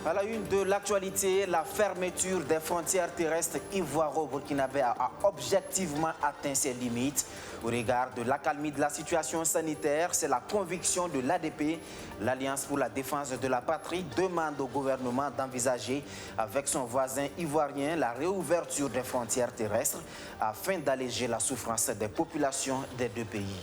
À la une de l'actualité, la fermeture des frontières terrestres ivoiro-burkinabé a objectivement atteint ses limites. Au regard de l'accalmie de la situation sanitaire, c'est la conviction de l'ADP. L'Alliance pour la défense de la patrie demande au gouvernement d'envisager avec son voisin ivoirien la réouverture des frontières terrestres afin d'alléger la souffrance des populations des deux pays.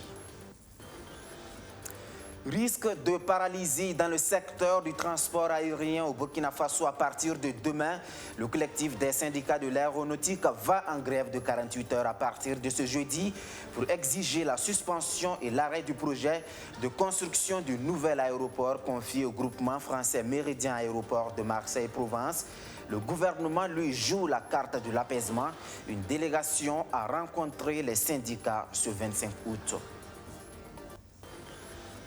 Risque de paralysie dans le secteur du transport aérien au Burkina Faso à partir de demain. Le collectif des syndicats de l'aéronautique va en grève de 48 heures à partir de ce jeudi pour exiger la suspension et l'arrêt du projet de construction du nouvel aéroport confié au groupement français Méridien Aéroport de Marseille-Provence. Le gouvernement lui joue la carte de l'apaisement. Une délégation a rencontré les syndicats ce 25 août.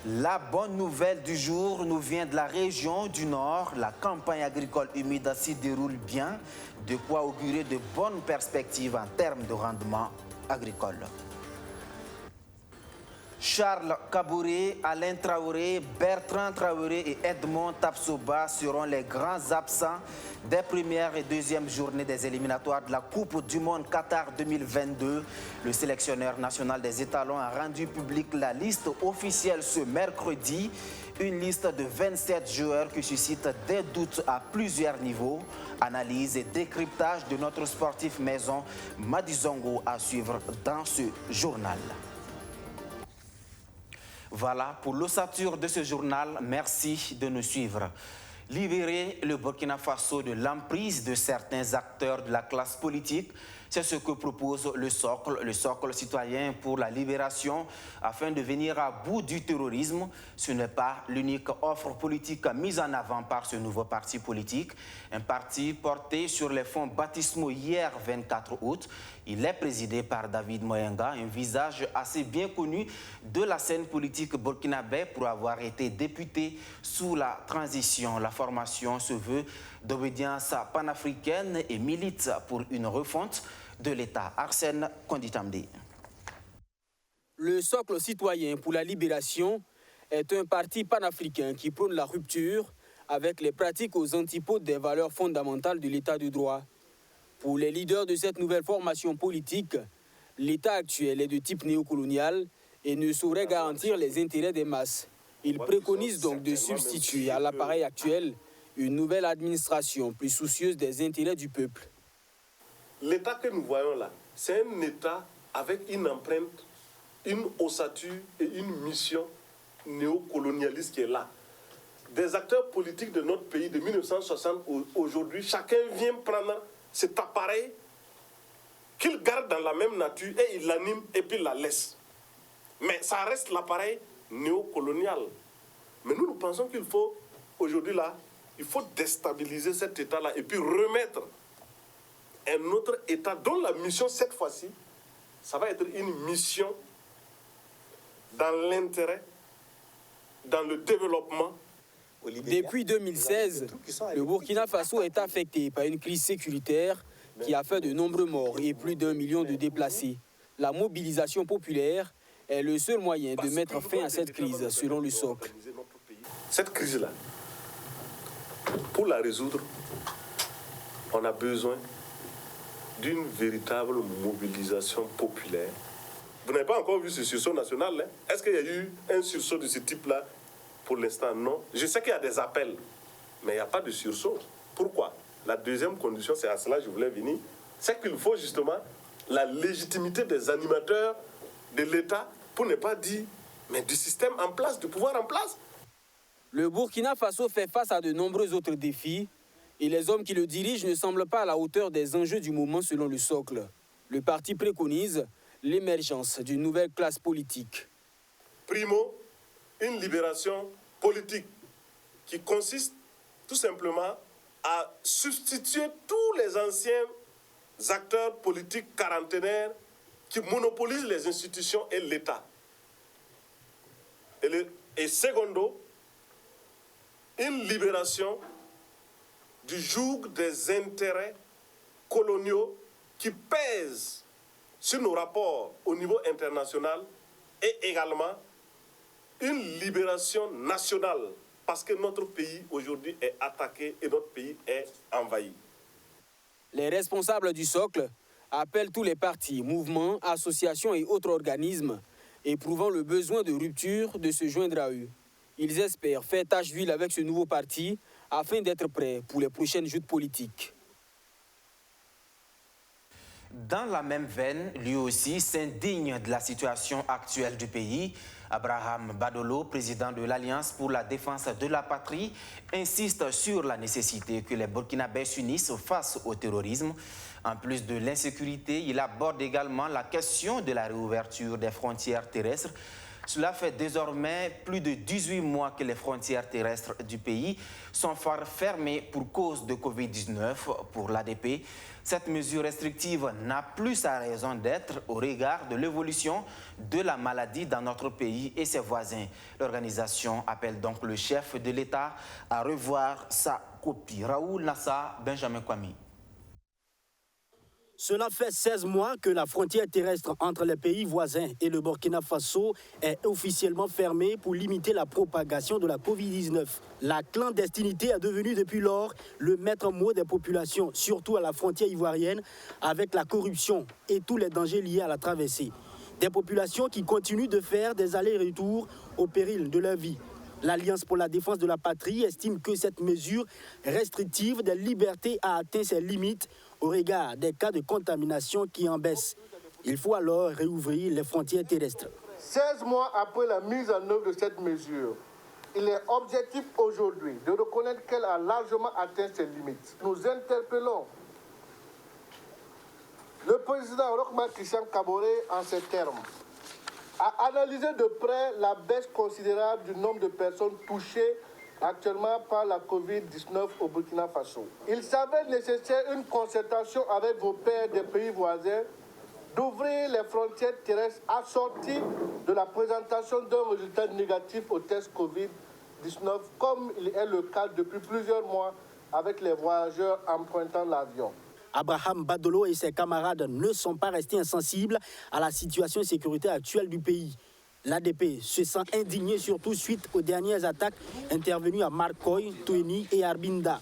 La bonne nouvelle du jour nous vient de la région du Nord. La campagne agricole humide s'y déroule bien, de quoi augurer de bonnes perspectives en termes de rendement agricole. Charles Kabouré, Alain Traoré, Bertrand Traoré et Edmond Tapsoba seront les grands absents des premières et deuxièmes journées des éliminatoires de la Coupe du Monde Qatar 2022. Le sélectionneur national des étalons a rendu publique la liste officielle ce mercredi. Une liste de 27 joueurs qui suscite des doutes à plusieurs niveaux. Analyse et décryptage de notre sportif maison Madi Zongo à suivre dans ce journal. Voilà pour l'ossature de ce journal. Merci de nous suivre. Libérer le Burkina Faso de l'emprise de certains acteurs de la classe politique, c'est ce que propose le socle citoyen pour la libération, afin de venir à bout du terrorisme. Ce n'est pas l'unique offre politique mise en avant par ce nouveau parti politique. Un parti porté sur les fonds baptismaux hier 24 août. Il est présidé par David Moyenga, un visage assez bien connu de la scène politique burkinabé pour avoir été député sous la transition. La formation se veut d'obédience panafricaine et milite pour une refonte de l'État. Arsène Konditamde. Le socle citoyen pour la libération est un parti panafricain qui prône la rupture avec les pratiques aux antipodes des valeurs fondamentales de l'État de droit. Pour les leaders de cette nouvelle formation politique, l'État actuel est de type néocolonial et ne saurait garantir les intérêts des masses. Ils préconisent donc de substituer à l'appareil actuel une nouvelle administration plus soucieuse des intérêts du peuple. L'État que nous voyons là, c'est un État avec une empreinte, une ossature et une mission néocolonialiste qui est là. Des acteurs politiques de notre pays de 1960 aujourd'hui, chacun vient prendre cet appareil qu'il garde dans la même nature et il l'anime et puis il la laisse. Mais ça reste l'appareil néocolonial. Mais nous pensons qu'il faut, aujourd'hui là, il faut déstabiliser cet État-là et puis remettre un autre État dont la mission, cette fois-ci, ça va être une mission dans l'intérêt, dans le développement. Depuis 2016, le Burkina Faso est affecté par une crise sécuritaire qui a fait de nombreux morts et plus d'1 million de déplacés. La mobilisation populaire est le seul moyen de mettre fin à cette crise, selon le socle. Cette crise-là, pour la résoudre, on a besoin d'une véritable mobilisation populaire. Vous n'avez pas encore vu ce sursaut national, hein? Est-ce qu'il y a eu un sursaut de ce type-là? Pour l'instant, non. Je sais qu'il y a des appels, mais il n'y a pas de sursaut. Pourquoi? La deuxième condition, c'est à cela que je voulais venir, c'est qu'il faut justement la légitimité des animateurs de l'État pour ne pas dire, mais du système en place, du pouvoir en place. Le Burkina Faso fait face à de nombreux autres défis et les hommes qui le dirigent ne semblent pas à la hauteur des enjeux du moment selon le socle. Le parti préconise l'émergence d'une nouvelle classe politique. Primo, une libération politique qui consiste tout simplement à substituer tous les anciens acteurs politiques quarantenaires qui monopolisent les institutions et l'État. Et secondo, une libération du joug des intérêts coloniaux qui pèsent sur nos rapports au niveau international et également une libération nationale parce que notre pays aujourd'hui est attaqué et notre pays est envahi. Les responsables du socle appellent tous les partis, mouvements, associations et autres organismes éprouvant le besoin de rupture de se joindre à eux. Ils espèrent faire tache d'huile avec ce nouveau parti afin d'être prêts pour les prochaines joutes politiques. Dans la même veine, lui aussi s'indigne de la situation actuelle du pays. Abraham Badolo, président de l'Alliance pour la défense de la patrie, insiste sur la nécessité que les Burkinabés s'unissent face au terrorisme. En plus de l'insécurité, il aborde également la question de la réouverture des frontières terrestres. Cela fait désormais plus de 18 mois que les frontières terrestres du pays sont fermées pour cause de Covid-19 pour l'ADP. Cette mesure restrictive n'a plus sa raison d'être au regard de l'évolution de la maladie dans notre pays et ses voisins. L'organisation appelle donc le chef de l'État à revoir sa copie. Raoul Nassa, Benjamin Kwame. Cela fait 16 mois que la frontière terrestre entre les pays voisins et le Burkina Faso est officiellement fermée pour limiter la propagation de la Covid-19. La clandestinité est devenue depuis lors le maître mot des populations, surtout à la frontière ivoirienne, avec la corruption et tous les dangers liés à la traversée. Des populations qui continuent de faire des allers-retours au péril de leur vie. L'Alliance pour la défense de la patrie estime que cette mesure restrictive des libertés a atteint ses limites au regard des cas de contamination qui en baissent. Il faut alors réouvrir les frontières terrestres. 16 mois après la mise en œuvre de cette mesure, il est objectif aujourd'hui de reconnaître qu'elle a largement atteint ses limites. Nous interpellons le président Roch-Marc Christian Kaboré en ces termes, à analyser de près la baisse considérable du nombre de personnes touchées actuellement par la Covid-19 au Burkina Faso. Il s'avère nécessaire une concertation avec vos pairs des pays voisins d'ouvrir les frontières terrestres assorties de la présentation d'un résultat négatif au test Covid-19, comme il est le cas depuis plusieurs mois avec les voyageurs empruntant l'avion. Abraham Badolo et ses camarades ne sont pas restés insensibles à la situation sécuritaire actuelle du pays. L'ADP se sent indigné surtout suite aux dernières attaques intervenues à Marcoy, Touéni et Arbinda.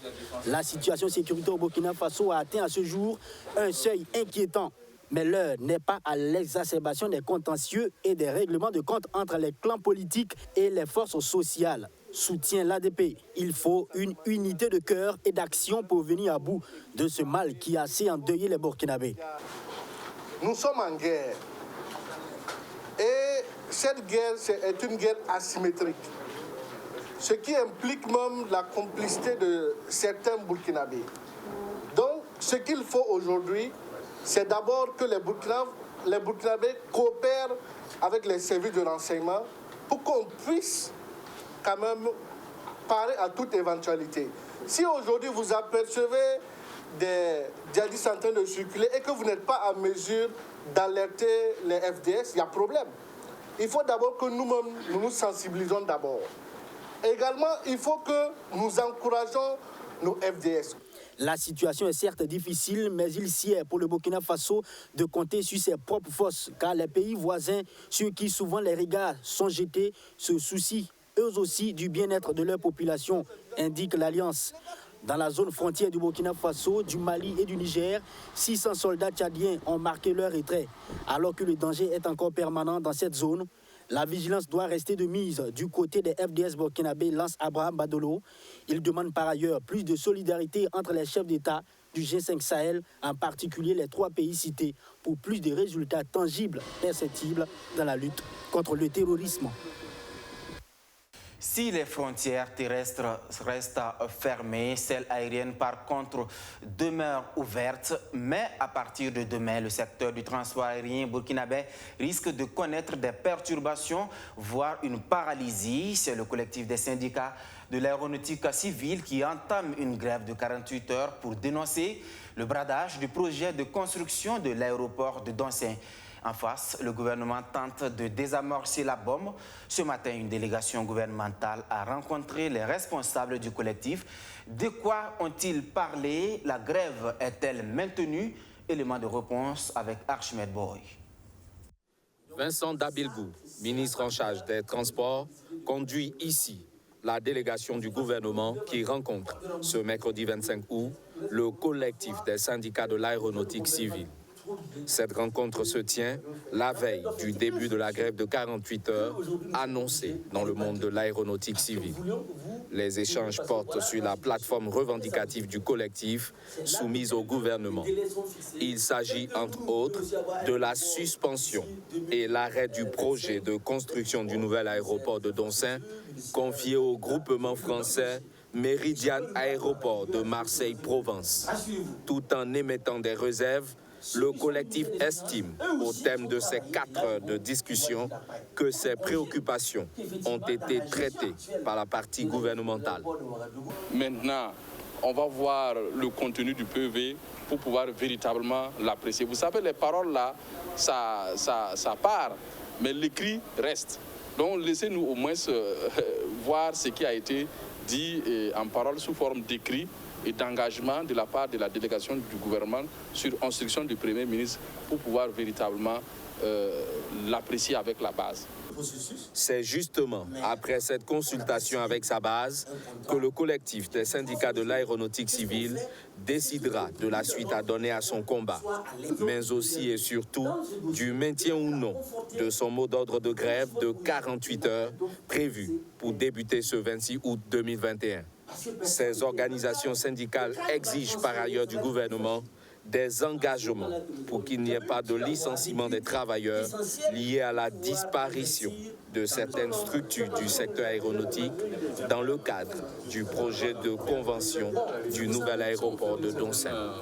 La situation sécuritaire au Burkina Faso a atteint à ce jour un seuil inquiétant. Mais l'heure n'est pas à l'exacerbation des contentieux et des règlements de compte entre les clans politiques et les forces sociales. Soutient l'ADP. Il faut une unité de cœur et d'action pour venir à bout de ce mal qui a assez endeuillé les Burkinabés. Nous sommes en guerre. Et cette guerre est une guerre asymétrique. Ce qui implique même la complicité de certains Burkinabés. Donc, ce qu'il faut aujourd'hui, c'est d'abord que les Burkinabés coopèrent avec les services de renseignement pour qu'on puisse quand même parer à toute éventualité. Si aujourd'hui vous apercevez des djihadistes en train de circuler et que vous n'êtes pas en mesure d'alerter les FDS, il y a problème. Il faut d'abord que nous-mêmes, nous sensibilisons d'abord. Également, il faut que nous encourageons nos FDS. La situation est certes difficile, mais il sied pour le Burkina Faso de compter sur ses propres forces, car les pays voisins, sur qui souvent les regards sont jetés, se soucient eux aussi du bien-être de leur population, indique l'Alliance. Dans la zone frontière du Burkina Faso, du Mali et du Niger, 600 soldats tchadiens ont marqué leur retrait. Alors que le danger est encore permanent dans cette zone, la vigilance doit rester de mise du côté des FDS burkinabés, lance Abraham Badolo. Il demande par ailleurs plus de solidarité entre les chefs d'État du G5 Sahel, en particulier les 3 pays cités, pour plus de résultats tangibles, perceptibles dans la lutte contre le terrorisme. Si les frontières terrestres restent fermées, celles aériennes par contre demeurent ouvertes. Mais à partir de demain, le secteur du transport aérien burkinabé risque de connaître des perturbations, voire une paralysie. C'est le collectif des syndicats de l'aéronautique civile qui entame une grève de 48 heures pour dénoncer le bradage du projet de construction de l'aéroport de Doncin. En face, le gouvernement tente de désamorcer la bombe. Ce matin, une délégation gouvernementale a rencontré les responsables du collectif. De quoi ont-ils parlé? La grève est-elle maintenue? Élément de réponse avec Archimède Boy. Vincent Dabilgou, ministre en charge des Transports, conduit ici la délégation du gouvernement qui rencontre ce mercredi 25 août le collectif des syndicats de l'aéronautique civile. Cette rencontre se tient la veille du début de la grève de 48 heures annoncée dans le monde de l'aéronautique civile. Les échanges portent sur la plateforme revendicative du collectif soumise au gouvernement. Il s'agit entre autres de la suspension et l'arrêt du projet de construction du nouvel aéroport de Doncin confié au groupement français Meridian Aéroport de Marseille-Provence. Tout en émettant des réserves, le collectif estime, au terme de ces 4 heures de discussion, que ces préoccupations ont été traitées par la partie gouvernementale. Maintenant, on va voir le contenu du PV pour pouvoir véritablement l'apprécier. Vous savez, les paroles là, ça part, mais l'écrit reste. Donc laissez-nous au moins voir ce qui a été dit en parole sous forme d'écrit et d'engagement de la part de la délégation du gouvernement sur instruction du Premier ministre pour pouvoir véritablement l'apprécier avec la base. C'est justement après cette consultation avec sa base que le collectif des syndicats de l'aéronautique civile décidera de la suite à donner à son combat, mais aussi et surtout du maintien ou non de son mot d'ordre de grève de 48 heures prévu pour débuter ce 26 août 2021. Ces organisations syndicales exigent par ailleurs du gouvernement des engagements pour qu'il n'y ait pas de licenciement des travailleurs liés à la disparition de certaines structures du secteur aéronautique dans le cadre du projet de convention du nouvel aéroport de Doncin.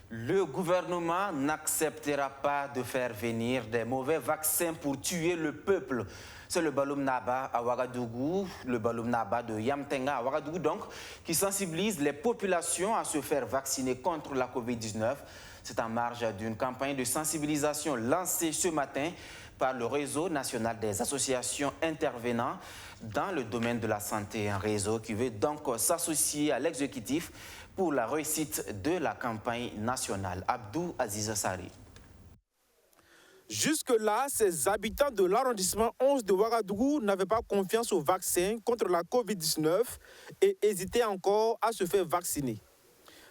Le gouvernement n'acceptera pas de faire venir des mauvais vaccins pour tuer le peuple. C'est le Baloum Naba à Ouagadougou, le Baloum Naba de Yamtenga à Ouagadougou donc, qui sensibilise les populations à se faire vacciner contre la Covid-19. C'est en marge d'une campagne de sensibilisation lancée ce matin par le réseau national des associations intervenant dans le domaine de la santé. Un réseau qui veut donc s'associer à l'exécutif pour la réussite de la campagne nationale. Abdou Aziz Sari. Jusque-là, ces habitants de l'arrondissement 11 de Ouagadougou n'avaient pas confiance au vaccin contre la Covid-19 et hésitaient encore à se faire vacciner.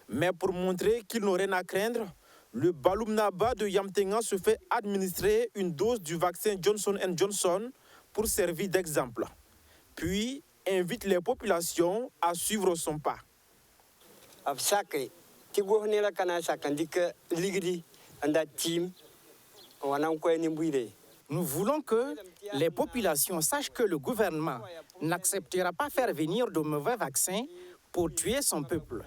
Mais pour montrer qu'ils n'ont rien à craindre, le Baloum Naba de Yamtenga se fait administrer une dose du vaccin Johnson & Johnson pour servir d'exemple. Puis invite les populations à suivre son pas. Nous voulons que les populations sachent que le gouvernement n'acceptera pas faire venir de mauvais vaccins pour tuer son peuple.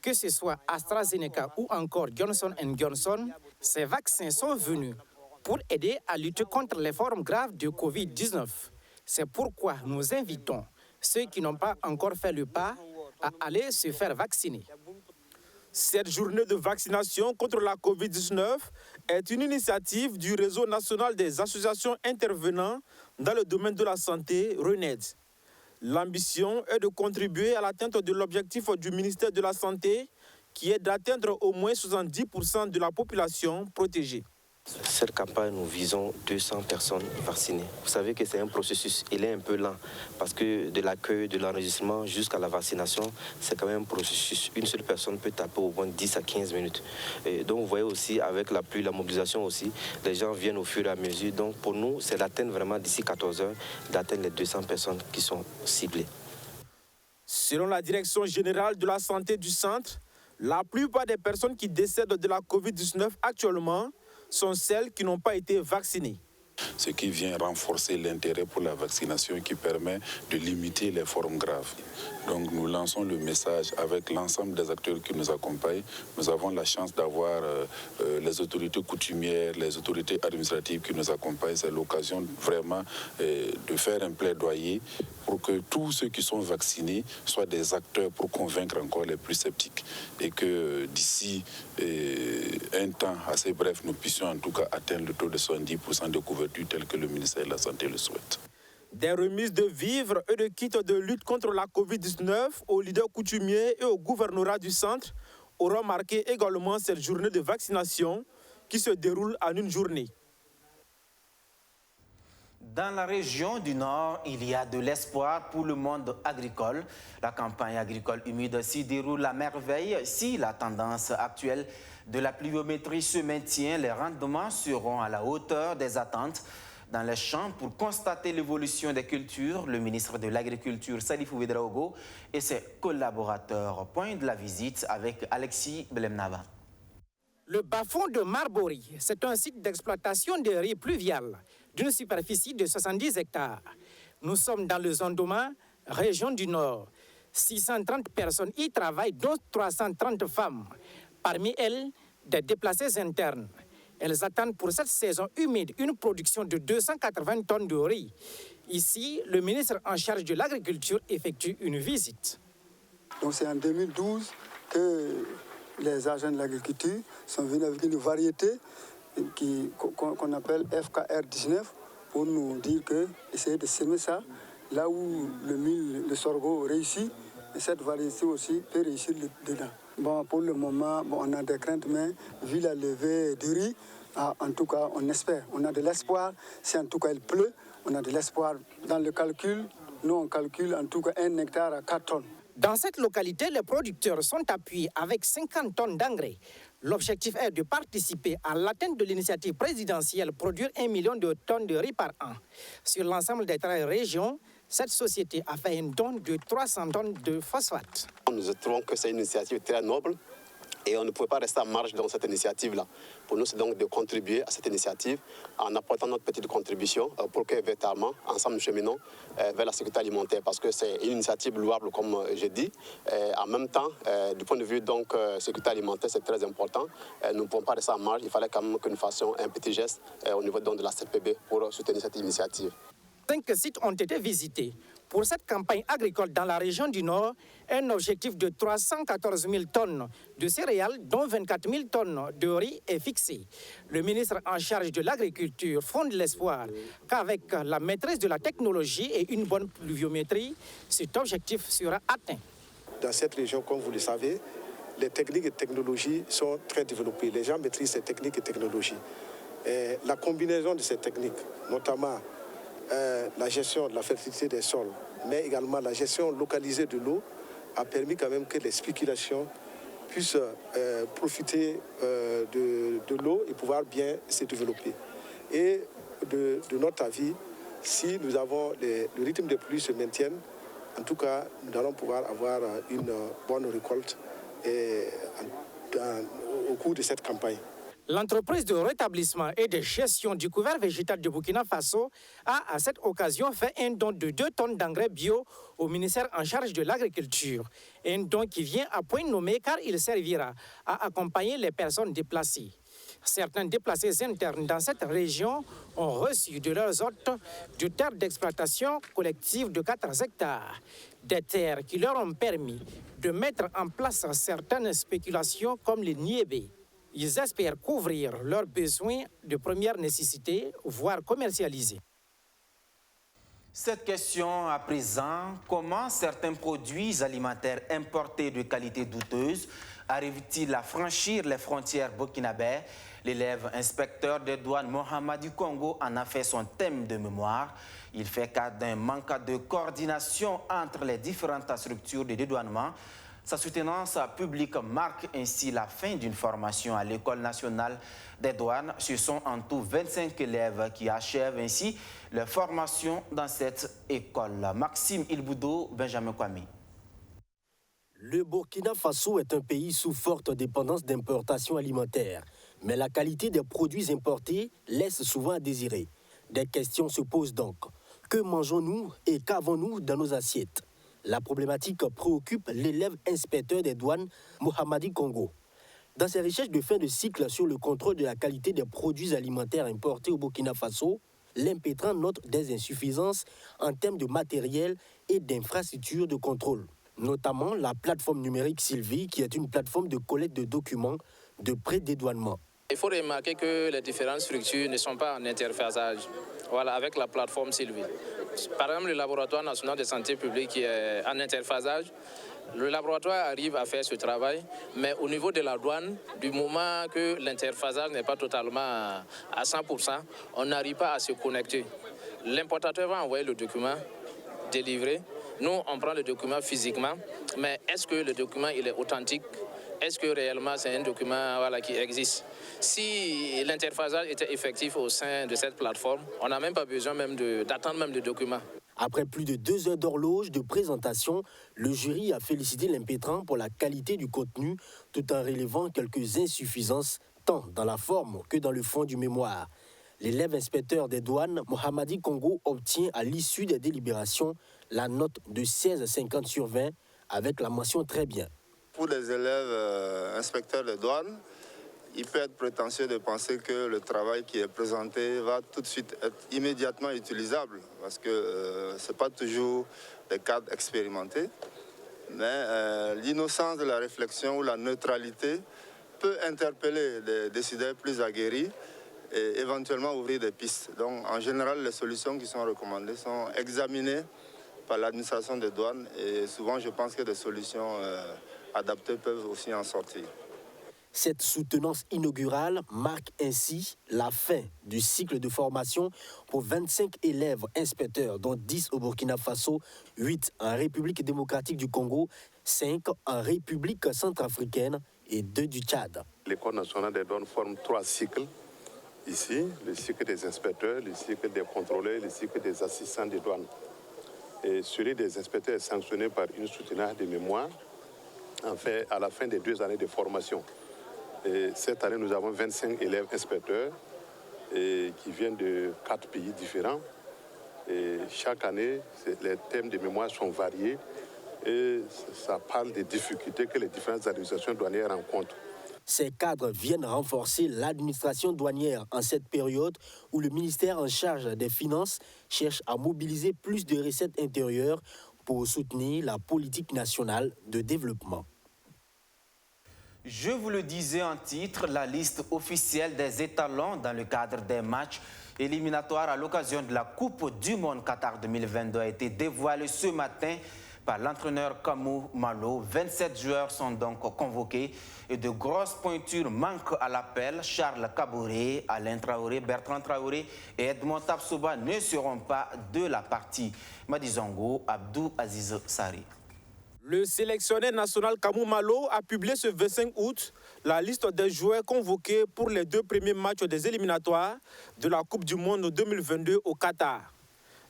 Que ce soit AstraZeneca ou encore Johnson & Johnson, ces vaccins sont venus pour aider à lutter contre les formes graves de Covid-19. C'est pourquoi nous invitons ceux qui n'ont pas encore fait le pas à aller se faire vacciner. Cette journée de vaccination contre la Covid-19 est une initiative du réseau national des associations intervenant dans le domaine de la santé, RENED. L'ambition est de contribuer à l'atteinte de l'objectif du ministère de la Santé, qui est d'atteindre au moins 70% de la population protégée. Cette campagne, nous visons 200 personnes vaccinées. Vous savez que c'est un processus, il est un peu lent, parce que de l'accueil, de l'enregistrement jusqu'à la vaccination, c'est quand même un processus. Une seule personne peut taper au moins 10 à 15 minutes. Et donc vous voyez aussi, avec la pluie, la mobilisation aussi, les gens viennent au fur et à mesure. Donc pour nous, c'est d'atteindre vraiment d'ici 14 heures, d'atteindre les 200 personnes qui sont ciblées. Selon la Direction générale de la santé du centre, la plupart des personnes qui décèdent de la Covid-19 actuellement sont celles qui n'ont pas été vaccinées. Ce qui vient renforcer l'intérêt pour la vaccination qui permet de limiter les formes graves. Donc nous lançons le message avec l'ensemble des acteurs qui nous accompagnent. Nous avons la chance d'avoir les autorités coutumières, les autorités administratives qui nous accompagnent. C'est l'occasion vraiment de faire un plaidoyer pour que tous ceux qui sont vaccinés soient des acteurs pour convaincre encore les plus sceptiques. Et que d'ici un temps assez bref, nous puissions en tout cas atteindre le taux de 70% de couverture tel que le ministère de la Santé le souhaite. Des remises de vivres et de kits de lutte contre la Covid-19 aux leaders coutumiers et au gouvernorat du centre auront marqué également cette journée de vaccination qui se déroule en une journée. Dans la région du Nord, il y a de l'espoir pour le monde agricole. La campagne agricole humide s'y déroule à merveille. Si la tendance actuelle de la pluviométrie se maintient, les rendements seront à la hauteur des attentes. Dans les champs, pour constater l'évolution des cultures, le ministre de l'Agriculture, Salifou Ouedraogo, et ses collaborateurs pointent la visite avec Alexis Blemnava. Le bas-fond de Marbory, c'est un site d'exploitation de riz pluvial d'une superficie de 70 hectares. Nous sommes dans le Zondoma, région du Nord. 630 personnes y travaillent, dont 330 femmes. Parmi elles, des déplacés internes. Elles attendent pour cette saison humide une production de 280 tonnes de riz. Ici, le ministre en charge de l'agriculture effectue une visite. Donc c'est en 2012 que les agents de l'agriculture sont venus avec une variété qu'on appelle FKR 19 pour nous dire que essayer de semer ça là où le sorgho réussit, et cette variété aussi peut réussir dedans. Bon, pour le moment, on a des craintes, mais vu la levée du riz, en tout cas, on espère. On a de l'espoir. Si en tout cas il pleut, on a de l'espoir. Dans le calcul, nous on calcule en tout cas 1 hectare à 4 tonnes. Dans cette localité, les producteurs sont appuyés avec 50 tonnes d'engrais. L'objectif est de participer à l'atteinte de l'initiative présidentielle produire 1 million de tonnes de riz par an. Sur l'ensemble des 13 régions, cette société a fait un don de 300 tonnes de phosphate. Nous trouvons que c'est une initiative très noble et on ne pouvait pas rester en marge dans cette initiative-là. Pour nous, c'est donc de contribuer à cette initiative en apportant notre petite contribution pour que véritablement, ensemble, nous cheminons vers la sécurité alimentaire, parce que c'est une initiative louable, comme j'ai dit. En même temps, du point de vue donc sécurité alimentaire, c'est très important. Nous ne pouvons pas rester en marge. Il fallait quand même que nous fassions un petit geste au niveau donc, de la CPB pour soutenir cette initiative. 5 sites ont été visités. Pour cette campagne agricole dans la région du Nord, un objectif de 314 000 tonnes de céréales, dont 24 000 tonnes de riz est fixé. Le ministre en charge de l'agriculture fonde l'espoir qu'avec la maîtrise de la technologie et une bonne pluviométrie, cet objectif sera atteint. Dans cette région, comme vous le savez, les techniques et technologies sont très développées. Les gens maîtrisent ces techniques et technologies. Et la combinaison de ces techniques, notamment la gestion de la fertilité des sols, mais également la gestion localisée de l'eau, a permis quand même que les spéculations puissent profiter de l'eau et pouvoir bien se développer. Et de notre avis, si nous avons le rythme des pluies se maintienne, en tout cas, nous allons pouvoir avoir une bonne récolte au cours de cette campagne. L'entreprise de rétablissement et de gestion du couvert végétal de Burkina Faso a à cette occasion fait un don de 2 tonnes d'engrais bio au ministère en charge de l'agriculture. Un don qui vient à point nommé car il servira à accompagner les personnes déplacées. Certains déplacés internes dans cette région ont reçu de leurs hôtes de terres d'exploitation collective de 4 hectares. Des terres qui leur ont permis de mettre en place certaines spéculations comme les niébés. Ils espèrent couvrir leurs besoins de première nécessité, voire commercialiser. Cette question à présent, comment certains produits alimentaires importés de qualité douteuse arrivent-ils à franchir les frontières burkinabè? L'élève inspecteur des douanes Mohamed Congo en a fait son thème de mémoire. Il fait cas d'un manque de coordination entre les différentes structures de dédouanement. Sa soutenance publique marque ainsi la fin d'une formation à l'École nationale des douanes. Ce sont en tout 25 élèves qui achèvent ainsi leur formation dans cette école. Maxime Ilboudo, Benjamin Kwame. Le Burkina Faso est un pays sous forte dépendance d'importations alimentaires. Mais la qualité des produits importés laisse souvent à désirer. Des questions se posent donc. Que mangeons-nous et qu'avons-nous dans nos assiettes? La problématique préoccupe l'élève inspecteur des douanes Mohamadi Congo. Dans ses recherches de fin de cycle sur le contrôle de la qualité des produits alimentaires importés au Burkina Faso, l'impétrant note des insuffisances en termes de matériel et d'infrastructures de contrôle. Notamment la plateforme numérique Sylvie, qui est une plateforme de collecte de documents de pré-dédouanement. Il faut remarquer que les différentes structures ne sont pas en interfaçage avec la plateforme Sylvie. Par exemple, le laboratoire national de santé publique qui est en interfaçage, le laboratoire arrive à faire ce travail, mais au niveau de la douane, du moment que l'interfaçage n'est pas totalement à 100%, on n'arrive pas à se connecter. l'importateur va envoyer le document délivré. Nous, on prend le document physiquement, mais est-ce que le document il est authentique? Est-ce que réellement c'est un document qui existe? Si l'interfaçage était effectif au sein de cette plateforme, on n'a même pas besoin d'attendre même le document. Après plus de 2 heures d'horloge de présentation, le jury a félicité l'impétrant pour la qualité du contenu, tout en relevant quelques insuffisances, tant dans la forme que dans le fond du mémoire. L'élève inspecteur des douanes, Mohamadi Congo, obtient à l'issue des délibérations la note de 16,50 sur 20 avec la mention très bien. Pour les élèves inspecteurs des douanes, il peut être prétentieux de penser que le travail qui est présenté va tout de suite être immédiatement utilisable parce que ce n'est pas toujours des cadres expérimentés. Mais l'innocence de la réflexion ou la neutralité peut interpeller des décideurs plus aguerris et éventuellement ouvrir des pistes. Donc en général, les solutions qui sont recommandées sont examinées par l'administration des douanes et souvent je pense que des solutions adaptées peuvent aussi en sortir. Cette soutenance inaugurale marque ainsi la fin du cycle de formation pour 25 élèves inspecteurs, dont 10 au Burkina Faso, 8 en République démocratique du Congo, 5 en République centrafricaine et 2 du Tchad. L'École nationale des douanes forme 3 cycles. Ici, le cycle des inspecteurs, le cycle des contrôleurs, le cycle des assistants des douanes. Et celui des inspecteurs est sanctionné par une soutenance de mémoire à la fin des 2 années de formation. Et cette année, nous avons 25 élèves inspecteurs qui viennent de 4 pays différents. Et chaque année, les thèmes de mémoire sont variés et ça parle des difficultés que les différentes administrations douanières rencontrent. Ces cadres viennent renforcer l'administration douanière en cette période où le ministère en charge des Finances cherche à mobiliser plus de recettes intérieures pour soutenir la politique nationale de développement. Je vous le disais en titre, la liste officielle des étalons dans le cadre des matchs éliminatoires à l'occasion de la Coupe du Monde Qatar 2022 a été dévoilée ce matin par l'entraîneur Kamou Malo. 27 joueurs sont donc convoqués et de grosses pointures manquent à l'appel. Charles Kaboré, Alain Traoré, Bertrand Traoré et Edmond Tapsoba ne seront pas de la partie. Madizongo, Abdou Aziz Sari. Le sélectionneur national Kamou Malo a publié ce 25 août la liste des joueurs convoqués pour les 2 premiers matchs des éliminatoires de la Coupe du Monde 2022 au Qatar.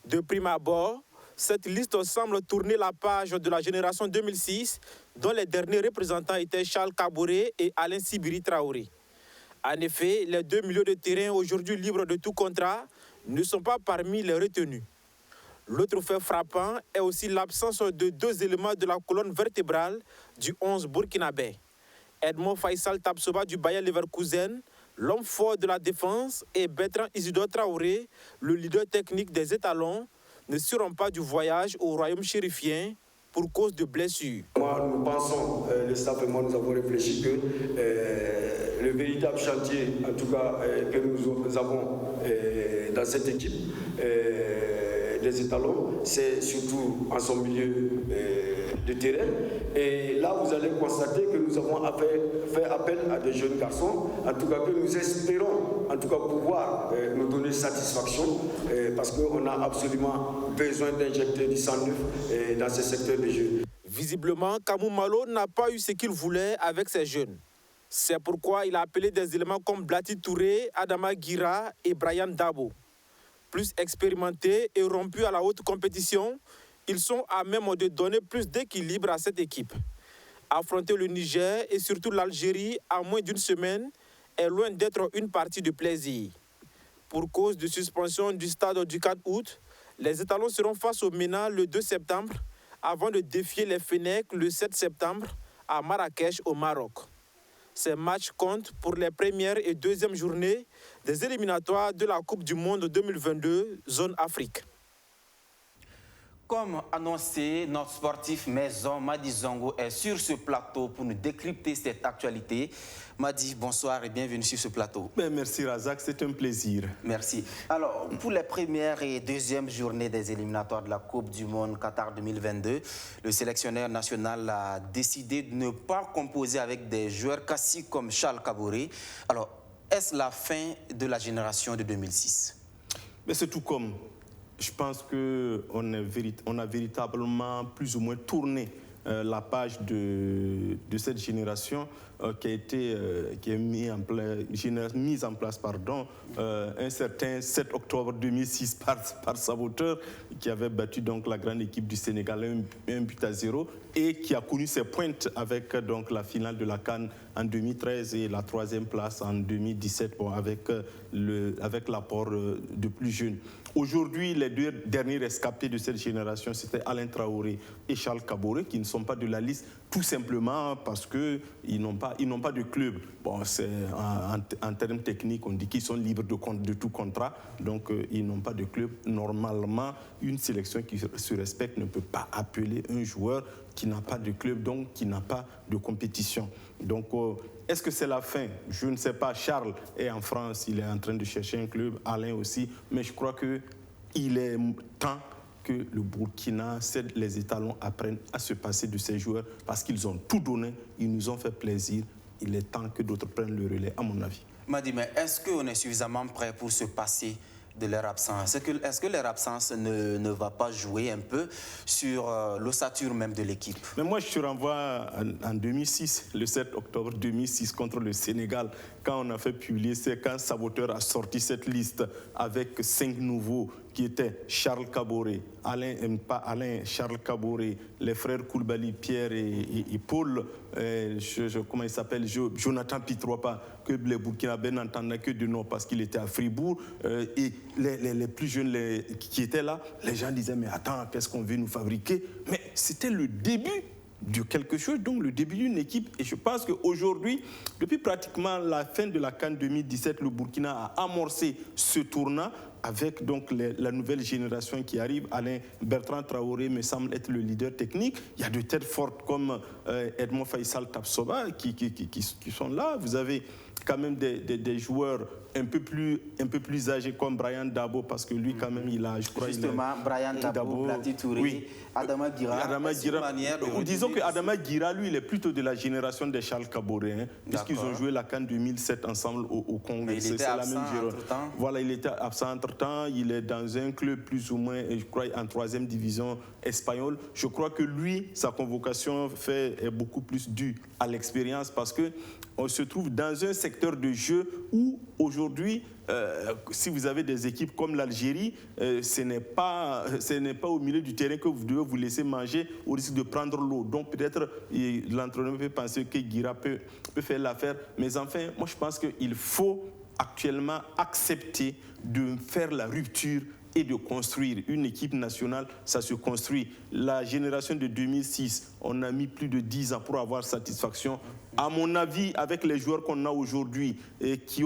De prime abord, cette liste semble tourner la page de la génération 2006, dont les derniers représentants étaient Charles Kaboré et Alain Sibiri Traoré. En effet, les 2 milieux de terrain aujourd'hui libres de tout contrat ne sont pas parmi les retenus. L'autre fait frappant est aussi l'absence de 2 éléments de la colonne vertébrale du 11 burkinabé. Edmond Faisal Tapsoba du Bayer Leverkusen, l'homme fort de la défense, et Bertrand Isidore Traoré, le leader technique des étalons, ne seront pas du voyage au royaume chérifien pour cause de blessures. Nous pensons, le staff et moi, nous avons réfléchi que le véritable chantier, en tout cas, que nous avons dans cette équipe, des étalons, c'est surtout en son milieu de terrain. Et là, vous allez constater que nous avons fait appel à des jeunes garçons, en tout cas que nous espérons en tout cas pouvoir nous donner satisfaction, parce qu'on a absolument besoin d'injecter du sang neuf dans ce secteur de jeu. Visiblement, Kamou Malo n'a pas eu ce qu'il voulait avec ces jeunes. C'est pourquoi il a appelé des éléments comme Blati Touré, Adama Gira et Brian Dabo. Plus expérimentés et rompus à la haute compétition, ils sont à même de donner plus d'équilibre à cette équipe. Affronter le Niger et surtout l'Algérie à moins d'1 semaine est loin d'être une partie de plaisir. Pour cause de suspension du stade du 4 août, les étalons seront face au MENA le 2 septembre avant de défier les Fennecs le 7 septembre à Marrakech au Maroc. Ces matchs comptent pour les premières et deuxièmes journées des éliminatoires de la Coupe du Monde 2022, zone Afrique. Comme annoncé, notre sportif maison Madi Zongo est sur ce plateau pour nous décrypter cette actualité. Madi, bonsoir et bienvenue sur ce plateau. Merci Razak, c'est un plaisir. Merci. Alors, pour les premières et deuxièmes journées des éliminatoires de la Coupe du Monde Qatar 2022, le sélectionneur national a décidé de ne pas composer avec des joueurs classiques comme Charles Kaboré. Alors, est-ce la fin de la génération de 2006? Mais c'est tout comme je pense qu'on a véritablement plus ou moins tourné la page de cette génération qui est mise en place un certain 7 octobre 2006 par Saboteur, qui avait battu donc la grande équipe du Sénégal 1-0 et qui a connu ses pointes avec donc la finale de la CAN en 2013 et la 3e place en 2017 avec l'apport de plus jeunes. Aujourd'hui, les 2 derniers rescapés de cette génération, c'était Alain Traoré et Charles Kaboré, qui ne sont pas de la liste, tout simplement parce qu'ils n'ont pas de club. Bon, en termes techniques, on dit qu'ils sont libres de tout contrat, donc ils n'ont pas de club. Normalement, une sélection qui se respecte ne peut pas appeler un joueur qui n'a pas de club, donc qui n'a pas de compétition. Donc, est-ce que c'est la fin? Je ne sais pas. Charles est en France, il est en train de chercher un club, Alain aussi, mais je crois qu'il est temps que le Burkina, les étalons apprennent à se passer de ces joueurs parce qu'ils ont tout donné, ils nous ont fait plaisir. Il est temps que d'autres prennent le relais, à mon avis. Madi, mais est-ce qu'on est suffisamment prêt pour se passer de leur absence? Est-ce que leur absence ne va pas jouer un peu sur l'ossature même de l'équipe? Mais moi, je te renvoie en 2006, le 7 octobre 2006, contre le Sénégal, quand on a fait publier, quand Saboteur a sorti cette liste avec 5 nouveaux qui étaient Charles Kaboré, Charles Kaboré, les frères Koulibaly, Pierre et Paul, comment il s'appelle, Jonathan Pitropa, que les Burkinabés n'entendaient que de nom parce qu'il était à Fribourg, et les plus jeunes qui étaient là, les gens disaient, mais attends, qu'est-ce qu'on veut nous fabriquer? Mais c'était le début de quelque chose, donc le début d'une équipe. Et je pense qu'aujourd'hui, depuis pratiquement la fin de la CAN 2017, le Burkina a amorcé ce tournant avec donc la nouvelle génération qui arrive. Bertrand Traoré me semble être le leader technique. Il y a de têtes fortes comme Edmond Faisal Tapsoba qui sont là. Vous avez quand même des joueurs un peu plus âgés comme Brian Dabo, parce que lui quand même il a, je crois, justement, Brian Dabo, Blati Touré, oui. Adama Guira. Disons que Adama Guira, lui, il est plutôt de la génération des Charles Kaboré, hein, puisqu'ils ont joué la CAN 2007 ensemble au Congo. Mais il était absent entre-temps. Voilà, il était absent entre-temps. Il est dans un club plus ou moins, je crois, en 3e division espagnole. Je crois que lui, sa convocation est beaucoup plus due à l'expérience, parce que on se trouve dans un secteur de jeu où aujourd'hui, si vous avez des équipes comme l'Algérie, ce n'est pas au milieu du terrain que vous devez vous laisser manger au risque de prendre l'eau. Donc peut-être l'entraîneur peut penser que Guira peut faire l'affaire. Mais enfin, moi je pense qu'il faut actuellement accepter de faire la rupture et de construire. Une équipe nationale, ça se construit. La génération de 2006, on a mis plus de 10 ans pour avoir satisfaction. À mon avis, avec les joueurs qu'on a aujourd'hui et qui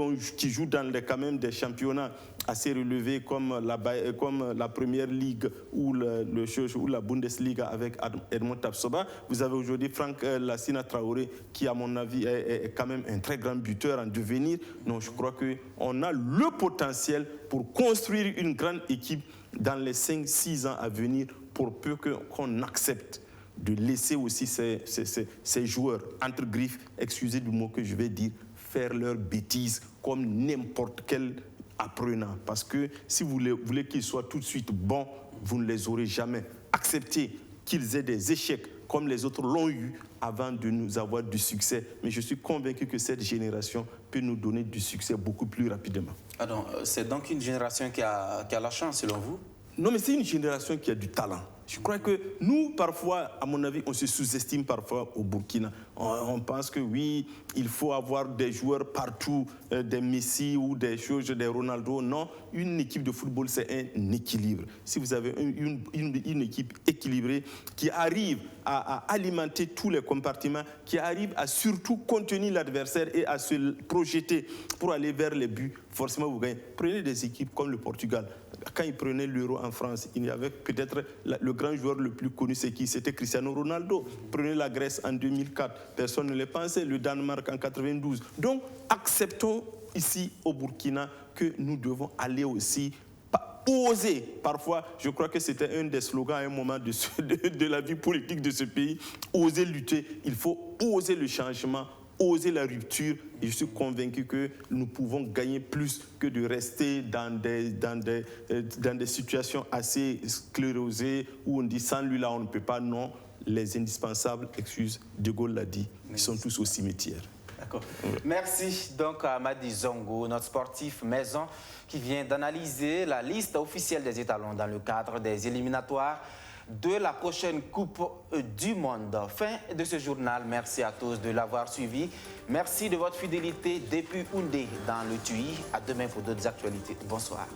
jouent dans quand même des championnats assez relevés comme la Première Ligue ou la Bundesliga avec Edmond Tapsoba, vous avez aujourd'hui Franck Lassina Traoré qui, à mon avis, est quand même un très grand buteur en devenir. Donc je crois qu'on a le potentiel pour construire une grande équipe dans les 5-6 ans à venir, pour peu qu'on accepte de laisser aussi ces joueurs, entre griffes, excusez du mot que je vais dire, faire leurs bêtises comme n'importe quel apprenant. Parce que si vous voulez qu'ils soient tout de suite bons, vous ne les aurez jamais. Acceptez qu'ils aient des échecs comme les autres l'ont eu avant de nous avoir du succès. Mais je suis convaincu que cette génération peut nous donner du succès beaucoup plus rapidement. C'est donc une génération qui a la chance, selon vous? Non, mais c'est une génération qui a du talent. Je crois que nous, parfois, à mon avis, on se sous-estime parfois au Burkina. On pense que oui, il faut avoir des joueurs partout, des Messi ou des Ronaldo. Non, une équipe de football, c'est un équilibre. Si vous avez une équipe équilibrée qui arrive à alimenter tous les compartiments, qui arrive à surtout contenir l'adversaire et à se projeter pour aller vers les buts, forcément vous gagnez. Prenez des équipes comme le Portugal. Quand ils prenaient l'Euro en France, il y avait peut-être le grand joueur le plus connu, c'est qui? C'était Cristiano Ronaldo. Prenez la Grèce en 2004, personne ne le pensait. Le Danemark en 92. Donc, acceptons ici au Burkina que nous devons aller aussi oser. Parfois, je crois que c'était un des slogans à un moment de la vie politique de ce pays. Oser lutter. Il faut oser le changement, oser la rupture et je suis convaincu que nous pouvons gagner plus que de rester dans des situations assez sclérosées où on dit sans lui là on ne peut pas, non. Les indispensables, excuse, De Gaulle l'a dit, ils sont tous au cimetière. D'accord. Merci donc à Madi Zongo, notre sportif maison, qui vient d'analyser la liste officielle des étalons dans le cadre des éliminatoires de la prochaine Coupe du Monde. Fin de ce journal. Merci à tous de l'avoir suivi. Merci de votre fidélité depuis Oundé dans le TUI. À demain pour d'autres actualités. Bonsoir.